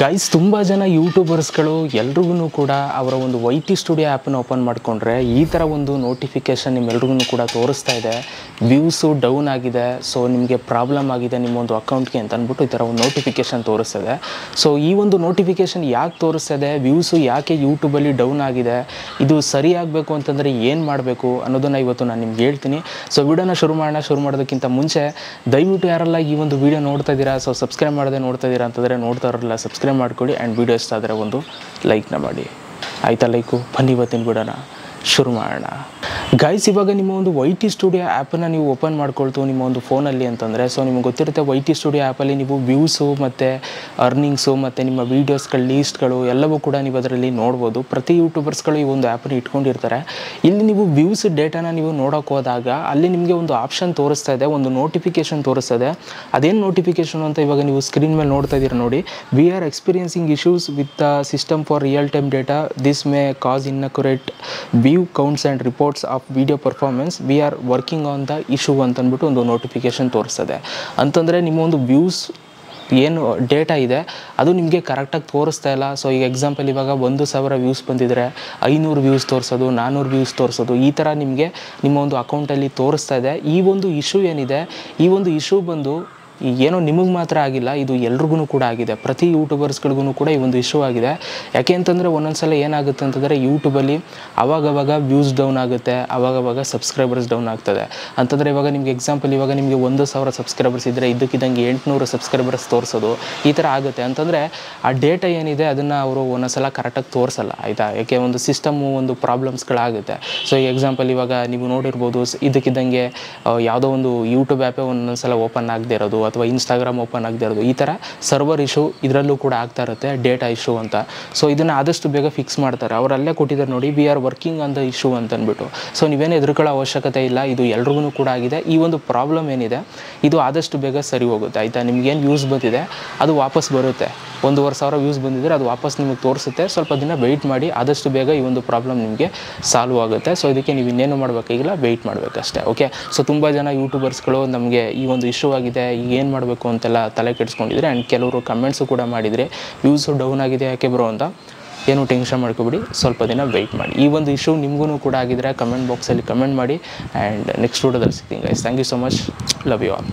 Guys ತುಂಬ ಜನ ಯೂಟ್ಯೂಬರ್ಸ್ಗಳು ಎಲ್ರಿಗೂ ಕೂಡ ಅವರ ಒಂದು ವೈಟಿ ಸ್ಟುಡಿಯೋ ಆ್ಯಪನ್ನು ಓಪನ್ ಮಾಡಿಕೊಂಡ್ರೆ ಈ ಥರ ಒಂದು ನೋಟಿಫಿಕೇಷನ್ ನಿಮ್ಮೆಲ್ರಿಗೂ ಕೂಡ ತೋರಿಸ್ತಾ ಇದೆ. ವ್ಯೂಸು ಡೌನ್ ಆಗಿದೆ, ಸೊ ನಿಮಗೆ ಪ್ರಾಬ್ಲಮ್ ಆಗಿದೆ ನಿಮ್ಮ ಒಂದು ಅಕೌಂಟ್ಗೆ ಅಂತ ಅಂದ್ಬಿಟ್ಟು ಈ ಥರ ಒಂದು ನೋಟಿಫಿಕೇಷನ್ ತೋರಿಸ್ತದೆ. ಸೊ ಈ ಒಂದು ನೋಟಿಫಿಕೇಷನ್ ಯಾಕೆ ತೋರಿಸ್ತದೆ, ವ್ಯೂಸು ಯಾಕೆ ಯೂಟ್ಯೂಬಲ್ಲಿ ಡೌನ್ ಆಗಿದೆ, ಇದು ಸರಿ ಆಗಬೇಕು ಅಂತಂದರೆ ಏನು ಮಾಡಬೇಕು ಅನ್ನೋದನ್ನು ಇವತ್ತು ನಾನು ನಿಮ್ಗೆ ಹೇಳ್ತೀನಿ. ಸೊ ವಿಡಿಯೋನ ಶುರು ಮಾಡೋದಕ್ಕಿಂತ ಮುಂಚೆ ದಯವಿಟ್ಟು ಯಾರೆಲ್ಲ ಈ ಒಂದು ವಿಡಿಯೋ ನೋಡ್ತಾ ಇದ್ದೀರಾ, ಸೊ ಸಬ್ಸ್ಕ್ರೈಬ್ ಮಾಡದೆ ನೋಡ್ತಾ ಇದ್ದೀರಾ ಅಂತಂದರೆ ನೋಡ್ತಾ ಇರೋಲ್ಲ ಸಬ್ಸ್ಕ್ರೈಬ್ ಮಾಡ್ಕೊಳ್ಳಿ ಆ್ಯಂಡ್ ವಿಡಿಯೋ ಇಷ್ಟ ಆದರೆ ಒಂದು ಲೈಕ್ನ ಮಾಡಿ. ಆಯಿತಾ ಲೈಕು? ಬನ್ನಿ ಇವತ್ತಿನ ವಿಡಿಯೋನ ಶುರು ಮಾಡೋಣ. ಗೈಸ್, ಇವಾಗ ನಿಮ್ಮ ಒಂದು ವೈಟಿ ಸ್ಟುಡಿಯೋ ಆ್ಯಪನ್ನು ನೀವು ಓಪನ್ ಮಾಡ್ಕೊಳ್ತು ನಿಮ್ಮ ಒಂದು ಫೋನಲ್ಲಿ ಅಂತಂದರೆ, ಸೊ ನಿಮ್ಗೆ ಗೊತ್ತಿರುತ್ತೆ ವೈಟಿ ಸ್ಟುಡಿಯೋ ಆ್ಯಪಲ್ಲಿ ನೀವು ವ್ಯೂಸು ಮತ್ತು ಅರ್ನಿಂಗ್ಸು ಮತ್ತು ನಿಮ್ಮ ವೀಡಿಯೋಸ್ಗಳ ಲೀಸ್ಟ್ಗಳು ಎಲ್ಲವೂ ಕೂಡ ನೀವು ಅದರಲ್ಲಿ ನೋಡ್ಬೋದು. ಪ್ರತಿ ಯೂಟ್ಯೂಬರ್ಸ್ಗಳು ಈ ಒಂದು ಆ್ಯಪನ್ನು ಇಟ್ಕೊಂಡಿರ್ತಾರೆ. ಇಲ್ಲಿ ನೀವು ವ್ಯೂಸ್ ಡೇಟಾನ ನೀವು ನೋಡೋಕೆ ಹೋದಾಗ ಅಲ್ಲಿ ನಿಮಗೆ ಒಂದು ಆಪ್ಷನ್ ತೋರಿಸ್ತಾ ಇದೆ, ಒಂದು ನೋಟಿಫಿಕೇಷನ್ ತೋರಿಸ್ತದೆ. ಅದೇನು ನೋಟಿಫಿಕೇಷನ್ ಅಂತ ಇವಾಗ ನೀವು ಸ್ಕ್ರೀನ್ ಮೇಲೆ ನೋಡ್ತಾ ಇದ್ದೀರಾ ನೋಡಿ. We are experiencing issues with the system for real time data, this may cause inaccurate view counts and reports of video performance, we are working on the issue ಅಂತಂದ್ಬಿಟ್ಟು ಒಂದು ನೋಟಿಫಿಕೇಷನ್ ತೋರಿಸ್ತದೆ. ಅಂತಂದರೆ ನಿಮ್ಮ ಒಂದು ವ್ಯೂಸ್ ಏನು ಡೇಟಾ ಇದೆ ಅದು ನಿಮಗೆ ಕರೆಕ್ಟಾಗಿ ತೋರಿಸ್ತಾ ಇಲ್ಲ. ಸೊ ಈಗ ಎಕ್ಸಾಂಪಲ್ ಇವಾಗ 1,000 ವ್ಯೂಸ್ ಬಂದಿದ್ದರೆ 500 ವ್ಯೂಸ್ ತೋರಿಸೋದು, 400 ವ್ಯೂಸ್ ತೋರಿಸೋದು, ಈ ಥರ ನಿಮಗೆ ನಿಮ್ಮ ಒಂದು ಅಕೌಂಟಲ್ಲಿ ತೋರಿಸ್ತಾ ಇದೆ. ಈ ಒಂದು ಇಶ್ಯೂ ಏನಿದೆ, ಈ ಒಂದು ಇಶ್ಯೂ ಬಂದು ಏನೋ ನಿಮಗೆ ಮಾತ್ರ ಆಗಿಲ್ಲ, ಇದು ಎಲ್ರಿಗೂ ಕೂಡ ಆಗಿದೆ. ಪ್ರತಿ ಯೂಟ್ಯೂಬರ್ಸ್ಗಳಿಗೂ ಕೂಡ ಈ ಒಂದು ಇಶ್ಯೂ ಆಗಿದೆ. ಯಾಕೆ ಅಂತಂದರೆ ಒಂದೊಂದ್ಸಲ ಏನಾಗುತ್ತೆ ಅಂತಂದರೆ ಯೂಟ್ಯೂಬಲ್ಲಿ ಅವಾಗವಾಗ ವ್ಯೂಸ್ ಡೌನ್ ಆಗುತ್ತೆ, ಅವಾಗವಾಗ ಸಬ್ಸ್ಕ್ರೈಬರ್ಸ್ ಡೌನ್ ಆಗ್ತದೆ. ಅಂತಂದರೆ ಇವಾಗ ನಿಮಗೆ ಎಕ್ಸಾಂಪಲ್ ಇವಾಗ ನಿಮಗೆ 1,000 ಸಬ್ಸ್ಕ್ರೈಬರ್ಸ್ ಇದ್ದರೆ ಇದ್ದಕ್ಕಿದ್ದಂಗೆ 800 ಸಬ್ಸ್ಕ್ರೈಬರ್ಸ್ ತೋರಿಸೋದು, ಈ ಥರ ಆಗುತ್ತೆ. ಅಂತಂದರೆ ಆ ಡೇಟಾ ಏನಿದೆ ಅದನ್ನು ಅವರು ಒಂದೊಂದ್ಸಲ ಕರೆಕ್ಟಾಗಿ ತೋರಿಸಲ್ಲ, ಆಯಿತಾ? ಯಾಕೆ ಒಂದು ಸಿಸ್ಟಮು ಒಂದು ಪ್ರಾಬ್ಲಮ್ಸ್ಗಳಾಗುತ್ತೆ. ಸೊ ಈ ಎಕ್ಸಾಂಪಲ್ ಇವಾಗ ನೀವು ನೋಡಿರ್ಬೋದು, ಇದ್ದಕ್ಕಿದ್ದಂಗೆ ಯಾವುದೋ ಒಂದು ಯೂಟ್ಯೂಬ್ ಆ್ಯಪೇ ಒಂದೊಂದ್ಸಲ ಓಪನ್ ಆಗದೆ ಇರೋದು ಅಥವಾ ಇನ್ಸ್ಟಾಗ್ರಾಮ್ ಓಪನ್ ಆಗದೆ ಇರೋದು, ಈ ಥರ ಸರ್ವರ್ ಇಶ್ಯೂ ಇದರಲ್ಲೂ ಕೂಡ ಆಗ್ತಾ ಇರುತ್ತೆ, ಡೇಟಾ ಇಶ್ಯೂ ಅಂತ. ಸೊ ಇದನ್ನು ಆದಷ್ಟು ಬೇಗ ಫಿಕ್ಸ್ ಮಾಡ್ತಾರೆ. ಅವರಲ್ಲೇ ಕೊಟ್ಟಿದ್ದಾರೆ ನೋಡಿ, we are working on the issue ಅಂತಂದ್ಬಿಟ್ಟು. ಸೊ ನೀವೇನು ಹೆದರ್ಕೊಳ್ಳೋ ಅವಶ್ಯಕತೆ ಇಲ್ಲ, ಇದು ಎಲ್ರಿಗೂ ಕೂಡ ಆಗಿದೆ. ಈ ಒಂದು ಪ್ರಾಬ್ಲಮ್ ಏನಿದೆ ಇದು ಆದಷ್ಟು ಬೇಗ ಸರಿ ಹೋಗುತ್ತೆ, ಆಯಿತಾ? ನಿಮಗೇನು ವ್ಯೂಸ್ ಬಂದಿದೆ ಅದು ವಾಪಸ್ ಬರುತ್ತೆ. 1,500 ವ್ಯೂಸ್ ಬಂದಿದ್ದರೆ ಅದು ವಾಪಸ್ ನಿಮಗೆ ತೋರಿಸುತ್ತೆ. ಸ್ವಲ್ಪ ದಿನ ವೆಯ್ಟ್ ಮಾಡಿ, ಆದಷ್ಟು ಬೇಗ ಈ ಒಂದು ಪ್ರಾಬ್ಲಮ್ ನಿಮಗೆ ಸಾಲ್ವ್ ಆಗುತ್ತೆ. ಸೊ ಇದಕ್ಕೆ ನೀವು ಇನ್ನೇನು ಮಾಡಬೇಕಾಗಿಲ್ಲ, ವೆಯ್ಟ್ ಮಾಡಬೇಕಷ್ಟೇ, ಓಕೆ? ಸೊ ತುಂಬ ಜನ ಯೂಟ್ಯೂಬರ್ಸ್ಗಳು ನಮಗೆ ಈ ಒಂದು ಇಶ್ಯೂ ಆಗಿದೆ, ಈಗ ಏನು ಮಾಡಬೇಕು ಅಂತೆಲ್ಲ ತಲೆ ಕೆಡಿಸ್ಕೊಂಡಿದ್ರೆ, ಆ್ಯಂಡ್ ಕೆಲವರು ಕಮೆಂಟ್ಸು ಕೂಡ ಮಾಡಿದರೆ ವ್ಯೂಸು ಡೌನ್ ಆಗಿದೆ ಯಾಕೆ ಬ್ರೋ ಅಂತ. ಏನು ಟೆನ್ಷನ್ ಮಾಡ್ಕೊಬಿಡಿ, ಸ್ವಲ್ಪ ದಿನ ವೆಯ್ಟ್ ಮಾಡಿ. ಈ ಒಂದು ಇಶ್ಯೂ ನಿಮಗೂ ಕೂಡ ಆಗಿದ್ರೆ ಕಮೆಂಟ್ ಬಾಕ್ಸಲ್ಲಿ ಕಮೆಂಟ್ ಮಾಡಿ. ಆ್ಯಂಡ್ ನೆಕ್ಸ್ಟ್ ವಿಡಿಯೋದಲ್ಲಿ ಸಿಗ್ತೀನಿ guys. Thank you so much, love you all.